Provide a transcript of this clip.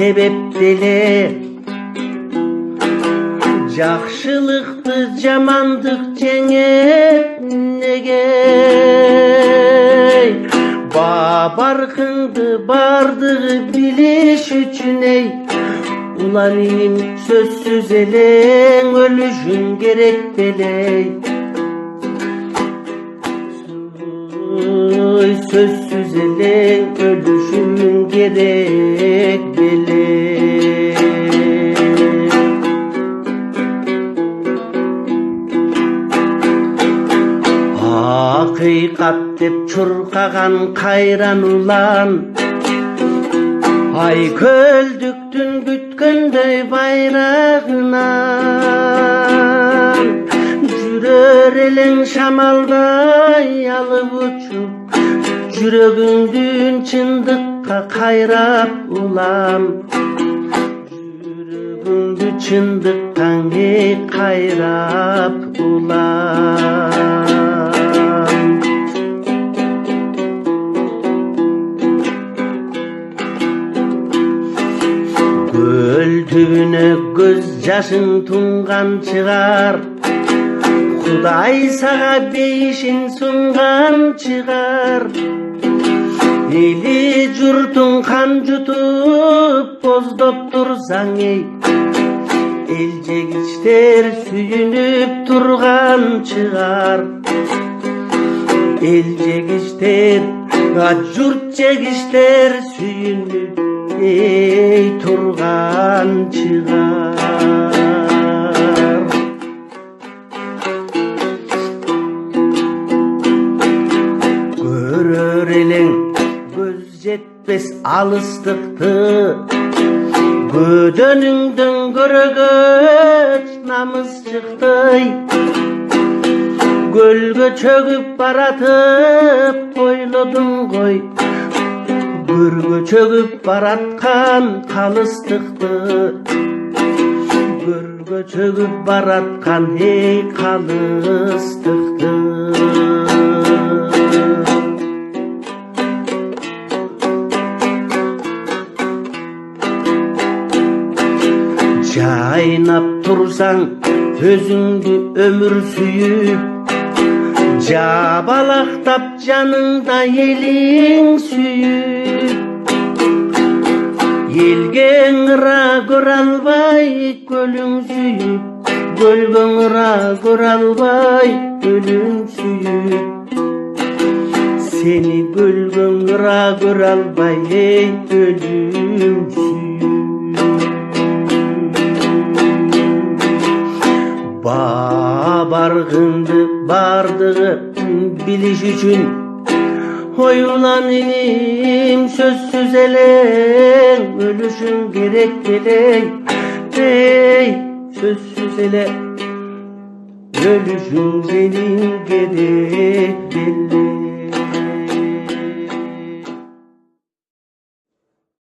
себеп деле. Жакшылыкты жамандык жеңет неге? Баркыңды бардыгы билиш үчүн эй, улан иним сөзсүз элең өлүшүң керек белей. Сөзсүз элең өлүшүң керек белей. Акыйкат деп чуркаган кайран улан, ай көлдүктүн күткөндөй байрагынан, жүрөр элең шамалдай алып учуп, жүрөгүңдүн чындыкка кайрап улам. Жүрөгүңдү чындыкка кайрап улам. Көл түбүнө көз жашың тунган чыгар, Кудай сага бейишин сунган чыгар. Эли журтуң кан жутуп боздоп турсаң эй, эл жегичтер сүйүнүп турган чыгар. Эл жегичтер, журт жегичтер сүйүнүп ей турган чыгар. Көрөр элең көз жетпес алыстыкты, көдөнүңдөн көрөгөч намыс чыкты. Көлгө чөгүп баратып ойлодуң гой, көргө чөгүп бараткан калыстыкты. Көргө чөгүп бараткан эй калыстыкты. Жайнап турсаң өзүңдү өмүр сүйүп, жабалактап жаныңда элиң сүйүп. Элге ыңыра көрө албай көлүң сүйүп, көлгө ыңыра көрө албай көлүң сүйүп. Сени көлгө ыңыра көрө албай эй көлүң сүйүп. Баргыңды бардыгы билиш үчүн, ой улан иним сөзсүз элең өлүшүң керек белей. Эй сөзсүз эле өлүшүң сенин керек белей.